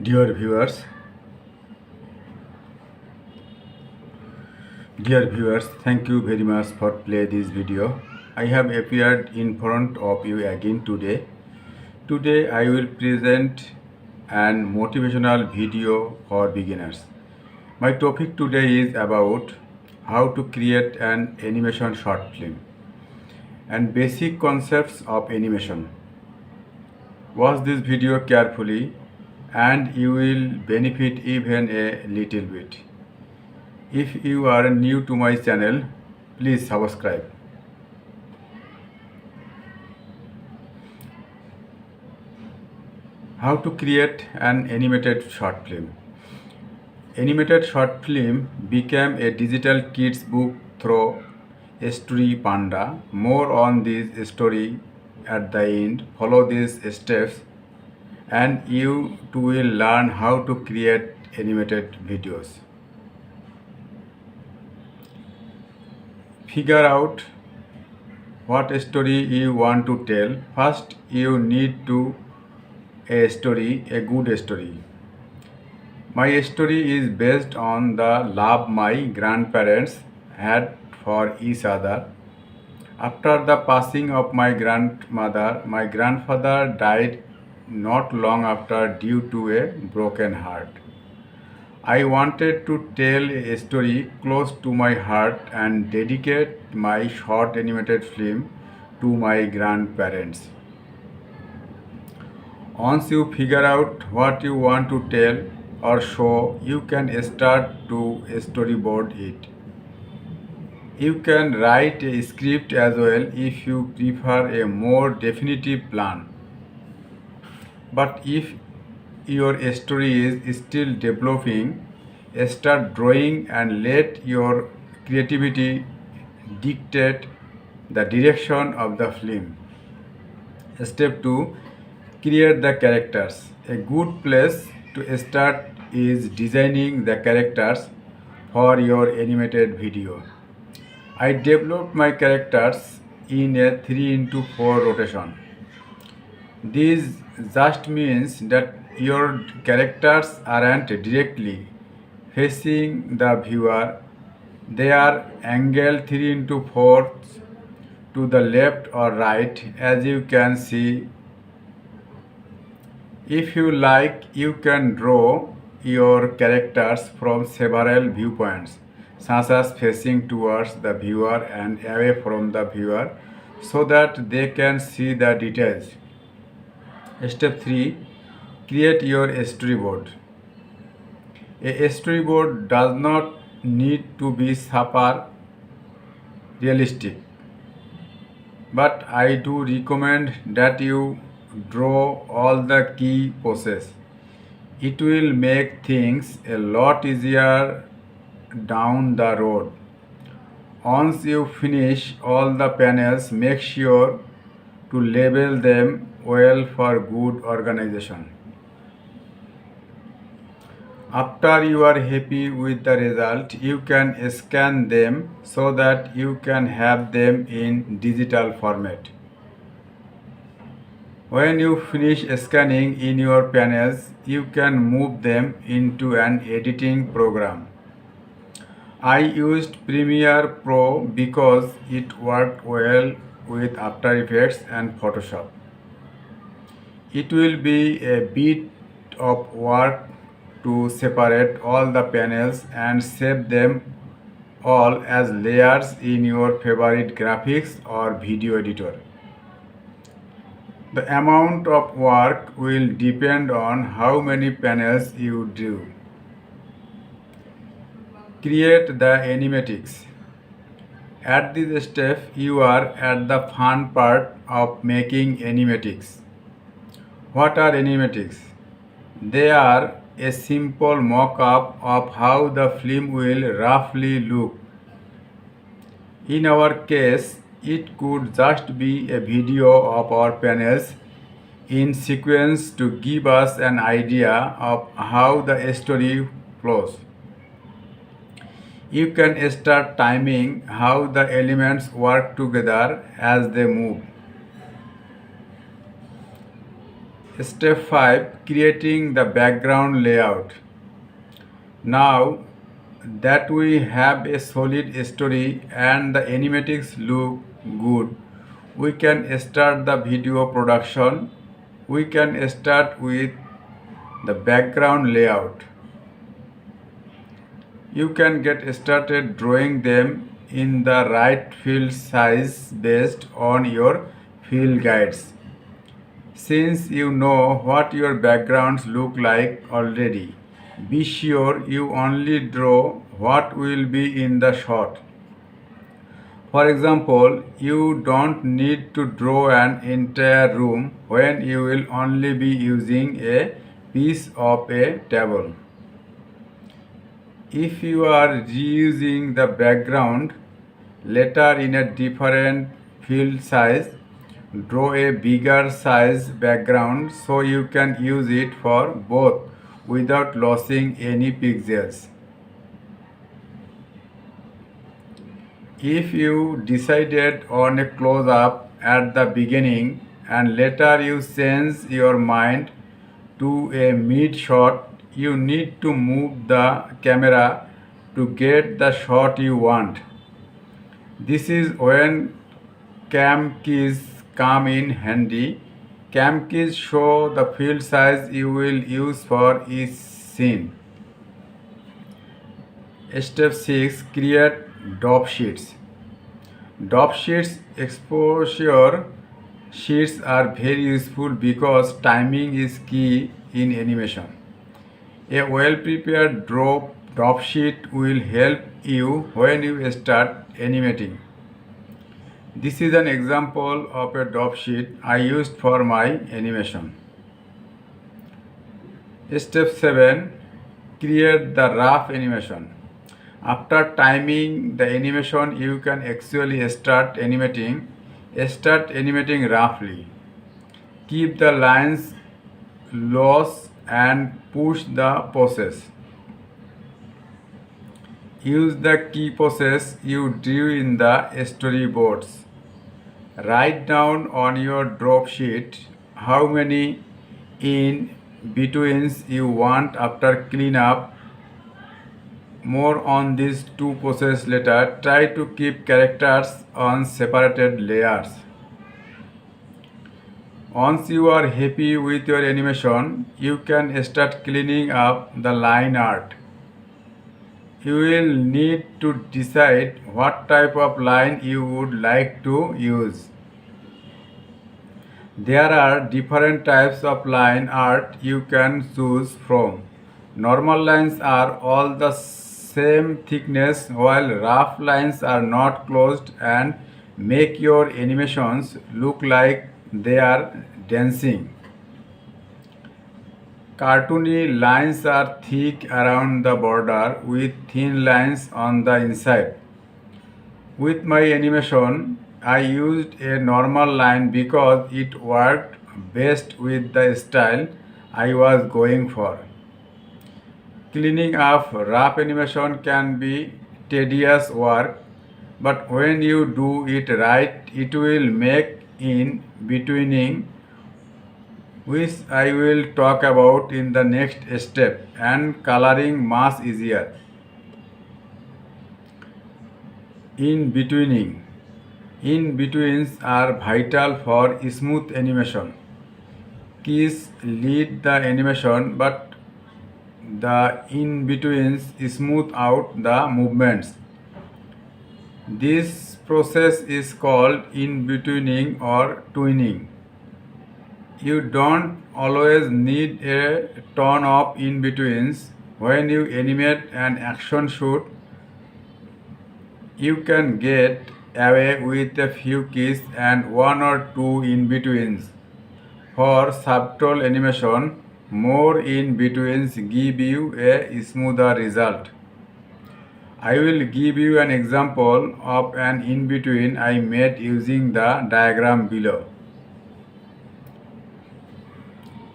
Dear viewers, thank you very much for play this video. I have appeared in front of you again today. Today I will present an motivational video for beginners. My topic today is about how to create an animation short film and basic concepts of animation. Watch this video carefully and you will benefit even a little bit. If you are new to my channel, please subscribe. How to create an animated short film. Animated short film became a digital kids book through Story Panda. More on this story at the end. Follow these steps and you too will learn how to create animated videos. Figure out what story you want to tell. First, you need to a good story. My story is based on the love my grandparents had for each other. After the passing of my grandmother, my grandfather died not long after due to a broken heart. I wanted to tell a story close to my heart and dedicate my short animated film to my grandparents. Once you figure out what you want to tell or show, you can start to storyboard it. You can write a script as well if you prefer a more definitive plan. But if your story is still developing, start drawing and let your creativity dictate the direction of the film. Step 2. Create the characters. A good place to start is designing the characters for your animated video. I developed my characters in a 3x4 rotation. This just means that your characters aren't directly facing the viewer, they are angled 3x4 to the left or right, as you can see. If you like, you can draw your characters from several viewpoints, such as facing towards the viewer and away from the viewer, so that they can see the details. Step 3. Create your storyboard. A storyboard does not need to be super realistic, but I do recommend that you draw all the key poses. It will make things a lot easier down the road. Once you finish all the panels, make sure to label them well for good organization. After you are happy with the result, you can scan them so that you can have them in digital format. When you finish scanning in your panels, you can move them into an editing program. I used Premiere Pro because it worked well with After Effects and Photoshop. It will be a bit of work to separate all the panels and save them all as layers in your favorite graphics or video editor. The amount of work will depend on how many panels you do. Create the animatics. At this step, you are at the fun part of making animatics. What are animatics? They are a simple mock-up of how the film will roughly look. In our case, it could just be a video of our panels in sequence to give us an idea of how the story flows. You can start timing how the elements work together as they move. Step 5. Creating the background layout. Now that we have a solid story and the animatics look good, we can start the video production. We can start with the background layout. You can get started drawing them in the right field size based on your field guides. Since you know what your backgrounds look like already, be sure you only draw what will be in the shot. For example, you don't need to draw an entire room when you will only be using a piece of a table. If you are reusing the background later in a different field size, draw a bigger size background so you can use it for both without losing any pixels. If you decided on a close-up at the beginning and later you change your mind to a mid shot, you need to move the camera to get the shot you want. This is when cam keys come in handy. Cam keys show the field size you will use for each scene. Step 6. Create drop sheets. Drop sheets, exposure sheets are very useful because timing is key in animation. A well-prepared drop sheet will help you when you start animating. This is an example of a drop sheet I used for my animation. Step 7. Create the rough animation. After timing the animation, you can actually start animating. Start animating roughly. Keep the lines loose and push the poses. Use the key poses you drew in the storyboards. Write down on your drop sheet how many in betweens you want after cleanup. More on these two poses later. Try to keep characters on separated layers. Once you are happy with your animation, you can start cleaning up the line art. You will need to decide what type of line you would like to use. There are different types of line art you can choose from. Normal lines are all the same thickness, while rough lines are not closed and make your animations look like they are dancing. Cartoony lines are thick around the border with thin lines on the inside. With my animation, I used a normal line because it worked best with the style I was going for. Cleaning up rough animation can be tedious work, but when you do it right, it will make in betweening, which I will talk about in the next step, and coloring much easier. In-betweening. In-betweens are vital for smooth animation. Keys lead the animation, but the in-betweens smooth out the movements. This process is called in-betweening or twinning. You don't always need a ton of in-betweens. When you animate an action shoot, you can get away with a few keys and one or two in-betweens. For subtle animation, more in-betweens give you a smoother result. I will give you an example of an in-between I made using the diagram below.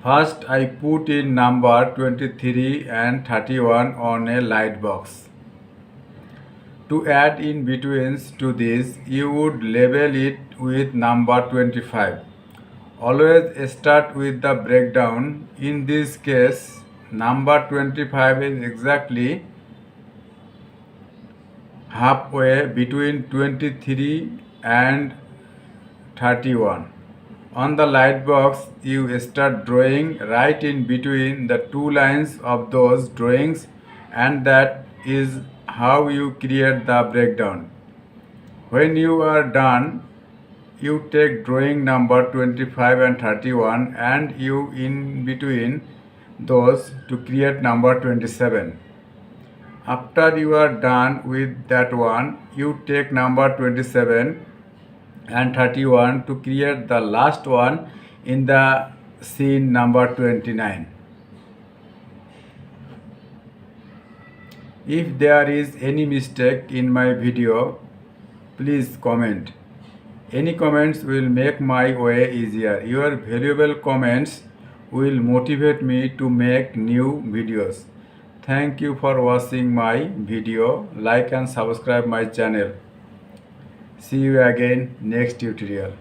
First, I put in number 23 and 31 on a light box. To add in-betweens to this, you would label it with number 25. Always start with the breakdown. In this case, number 25 is exactly halfway between 23 and 31. On the light box, you start drawing right in between the two lines of those drawings, and that is how you create the breakdown. When you are done, you take drawing number 25 and 31 and you in between those to create number 27. After you are done with that one, you take number 27 and 31 to create the last one in the scene number 29. If there is any mistake in my video, please comment. Any comments will make my way easier. Your valuable comments will motivate me to make new videos. Thank you for watching my video. Like and subscribe my channel. See you again next tutorial.